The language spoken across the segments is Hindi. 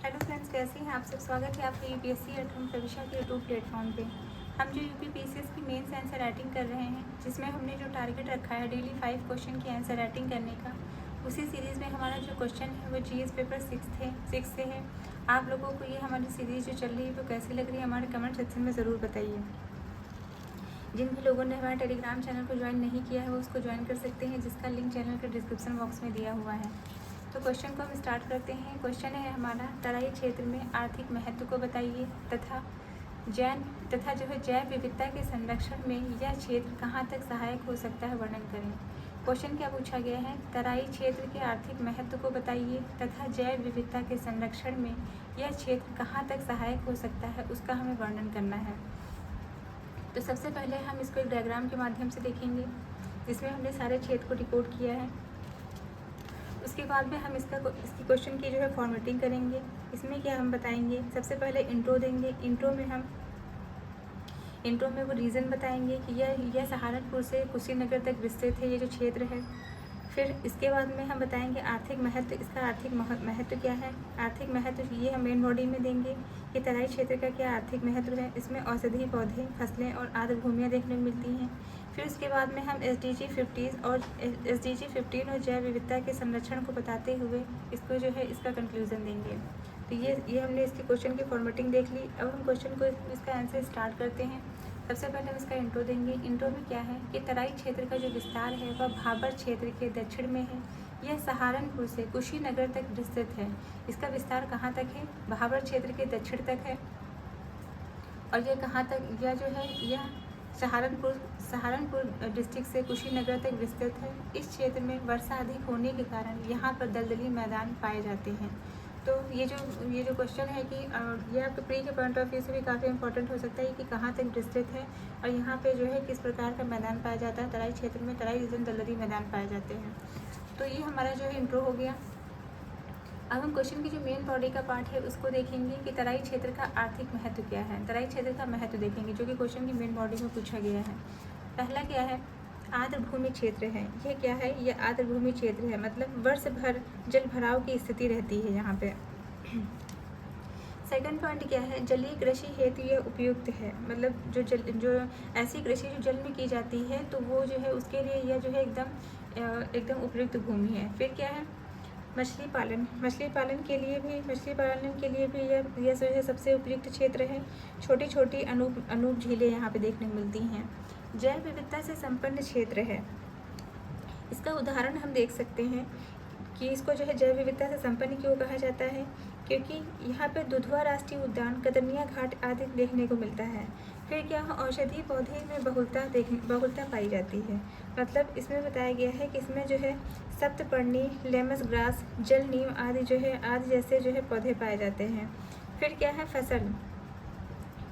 हेलो फ्रेंड्स, कैसे हैं आप सब। स्वागत है आपका यूपीएससी एटम प्रविशा के यूट्यूब प्लेटफॉर्म पे। हम जो यूपी पीसीएस की मेंस आंसर राइटिंग कर रहे हैं, जिसमें हमने जो टारगेट रखा है डेली 5 क्वेश्चन की आंसर राइटिंग करने का, उसी सीरीज़ में हमारा जो क्वेश्चन है वो जीएस पेपर 6 से है। आप लोगों को ये हमारी सीरीज़ जो चल रही है वो कैसी लग रही है, हमारे कमेंट सेक्शन में ज़रूर बताइए। जिन भी लोगों ने हमारे टेलीग्राम चैनल को ज्वाइन नहीं किया है वो उसको ज्वाइन कर सकते हैं, जिसका लिंक चैनल के डिस्क्रिप्शन बॉक्स में दिया हुआ है। तो क्वेश्चन को हम स्टार्ट करते हैं। क्वेश्चन है हमारा, तराई क्षेत्र में आर्थिक महत्व को बताइए तथा जो है जैव विविधता के संरक्षण में यह क्षेत्र कहाँ तक सहायक हो सकता है, वर्णन करें। क्वेश्चन क्या पूछा गया है, तराई क्षेत्र के आर्थिक महत्व को बताइए तथा जैव विविधता के संरक्षण में यह क्षेत्र कहाँ तक सहायक हो सकता है, उसका हमें वर्णन करना है। तो सबसे पहले हम इसको एक डायग्राम के माध्यम से देखेंगे, जिसमें हमने सारे क्षेत्र को डिकोड किया है। उसके बाद में हम इसकी क्वेश्चन की जो है फॉर्मेटिंग करेंगे। इसमें क्या हम बताएंगे, सबसे पहले इंट्रो देंगे। इंट्रो में वो रीज़न बताएंगे कि यह सहारनपुर से कुशीनगर तक विस्तृत है, ये जो क्षेत्र है। फिर इसके बाद में हम बताएंगे आर्थिक महत्व, इसका आर्थिक महत्व क्या है। आर्थिक महत्व ये हम मेन बॉडी में देंगे कि तराई क्षेत्र का क्या आर्थिक महत्व है। इसमें औषधि पौधे, फसलें और आर्द्र भूमियाँ देखने को मिलती हैं। फिर उसके बाद में हम SDG 15 और जैव विविधता के संरक्षण को बताते हुए इसको जो है इसका कंक्लूजन देंगे। तो ये हमने इसके क्वेश्चन की फॉर्मेटिंग देख ली। अब हम क्वेश्चन को इसका आंसर स्टार्ट करते हैं। सबसे पहले हम इसका इंट्रो देंगे। इंट्रो में क्या है कि तराई क्षेत्र का जो विस्तार है वह भाबर क्षेत्र के दक्षिण में है। यह सहारनपुर से कुशीनगर तक विस्तृत है। इसका विस्तार कहाँ तक है, भाबर क्षेत्र के दक्षिण तक है। और यह कहाँ तक, यह जो है यह सहारनपुर डिस्ट्रिक्ट से कुशीनगर तक विस्तृत है। इस क्षेत्र में वर्षा अधिक होने के कारण यहाँ पर दलदली मैदान पाए जाते हैं। तो ये जो क्वेश्चन है कि ये आपके प्री के पॉइंट ऑफ व्यू से भी काफ़ी इंपॉर्टेंट हो सकता है कि कहाँ तक विस्तृत है और यहाँ पे जो है किस प्रकार का मैदान पाया जाता है। तराई क्षेत्र में तराई रीजन दलदली मैदान पाए जाते हैं। तो ये हमारा जो है इंट्रो हो गया। अब हम क्वेश्चन की जो मेन बॉडी का पार्ट है उसको देखेंगे कि तराई क्षेत्र का आर्थिक महत्व क्या है। तराई क्षेत्र का महत्व देखेंगे, जो कि क्वेश्चन की मेन बॉडी में पूछा गया है। पहला क्या है, आर्द्र भूमि क्षेत्र है। यह क्या है, यह आर्द्र भूमि क्षेत्र है, मतलब वर्ष भर जल भराव की स्थिति रहती है यहाँ पे। सेकंड पॉइंट क्या है, जलीय कृषि हेतु यह उपयुक्त है, मतलब जो ऐसी कृषि जो जल में की जाती है तो वो जो है उसके लिए यह जो है एकदम उपयुक्त भूमि है। फिर क्या है, मछली पालन के लिए भी यह जो है सबसे उपयुक्त क्षेत्र है। छोटी छोटी अनूप झीलें यहाँ पे देखने को मिलती हैं। जैव विविधता से संपन्न क्षेत्र है। इसका उदाहरण हम देख सकते हैं कि इसको जो है जैव विविधता से संपन्न क्यों कहा जाता है, क्योंकि यहाँ पे दुधवा राष्ट्रीय उद्यान, कतरनिया घाट आदि देखने को मिलता है। फिर क्या, औषधि पौधे में बहुलता पाई जाती है। मतलब इसमें बताया गया है कि इसमें जो है सप्तपर्णी, लेमस ग्रास, जल नीम आदि जैसे जो है पौधे पाए जाते हैं। फिर क्या है,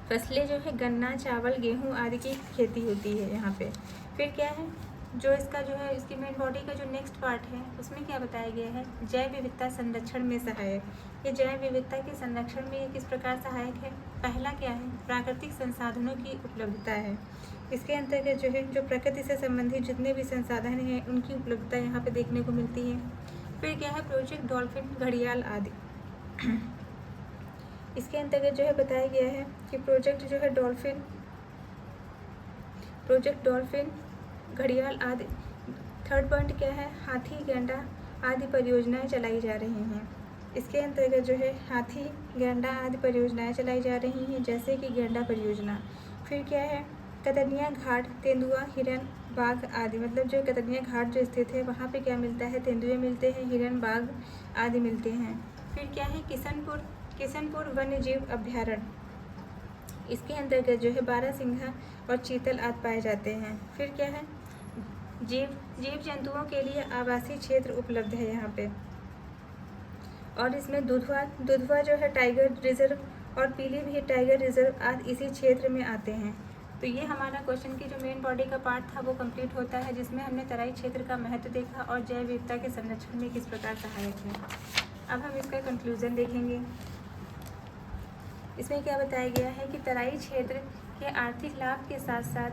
फसलें जो है गन्ना, चावल, गेहूँ आदि की खेती होती है यहाँ पे। फिर क्या है, जो इसका जो है इसकी मेन बॉडी का जो नेक्स्ट पार्ट है उसमें क्या बताया गया है, जैव विविधता संरक्षण में सहायक। ये जैव विविधता के संरक्षण में ये किस प्रकार सहायक है। पहला क्या है, प्राकृतिक संसाधनों की उपलब्धता है। इसके अंतर्गत जो है जो प्रकृति से संबंधित जितने भी संसाधन हैं उनकी उपलब्धता यहाँ पे देखने को मिलती है। फिर क्या है, प्रोजेक्ट डॉल्फिन, घड़ियाल आदि। इसके अंतर्गत जो है बताया गया है कि प्रोजेक्ट डॉल्फिन, घड़ियाल आदि। थर्ड पॉइंट क्या है, हाथी, गैंडा आदि परियोजनाएं चलाई जा रही हैं। इसके अंतर्गत जो है हाथी, गैंडा आदि परियोजनाएं चलाई जा रही हैं, जैसे कि गैंडा परियोजना। फिर क्या है, कतरनिया घाट, तेंदुआ, हिरन, बाघ आदि। मतलब जो कतरनिया घाट जो स्थित है वहाँ पे क्या मिलता है, तेंदुए मिलते हैं, हिरन, बाघ आदि मिलते हैं। फिर क्या है, किशनपुर वन्य जीव अभ्यारण्य। इसके अंतर्गत जो है बारहसिंघा और चीतल आदि पाए जाते हैं। फिर क्या है, जीव जंतुओं के लिए आवासीय क्षेत्र उपलब्ध है यहाँ पे। और इसमें दुधवा जो है टाइगर रिजर्व और पीलीभीत टाइगर रिजर्व आदि इसी क्षेत्र में आते हैं। तो ये हमारा क्वेश्चन की जो मेन बॉडी का पार्ट था वो कंप्लीट होता है, जिसमें हमने तराई क्षेत्र का महत्व देखा और जैव विविधता के संरक्षण में किस प्रकार सहायक है। अब हम इसका कंक्लूजन देखेंगे। इसमें क्या बताया गया है कि तराई क्षेत्र के आर्थिक लाभ के साथ साथ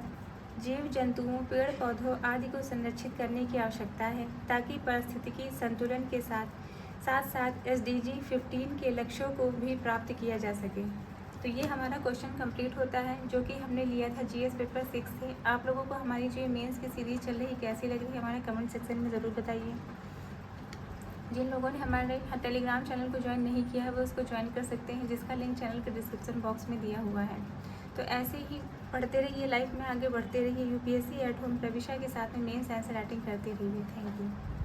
जीव जंतुओं, पेड़ पौधों आदि को संरक्षित करने की आवश्यकता है, ताकि पारिस्थितिकी संतुलन के साथ साथ साथ SDG 15 के लक्ष्यों को भी प्राप्त किया जा सके। तो ये हमारा क्वेश्चन कंप्लीट होता है, जो कि हमने लिया था GS पेपर 6 से। आप लोगों को हमारी जो मेंस की सीरीज़ चल रही कैसी लग रही है हमारे कमेंट सेक्शन में ज़रूर बताइए। जिन लोगों ने हमारे टेलीग्राम चैनल को ज्वाइन नहीं किया है वो उसको ज्वाइन कर सकते हैं, जिसका लिंक चैनल के डिस्क्रिप्शन बॉक्स में दिया हुआ है। तो ऐसे ही पढ़ते रहिए, लाइफ में आगे बढ़ते रहिए। UPSC एट होम प्रविशा के साथ में मेंस आंसर राइटिंग करते रहिए। Thank you.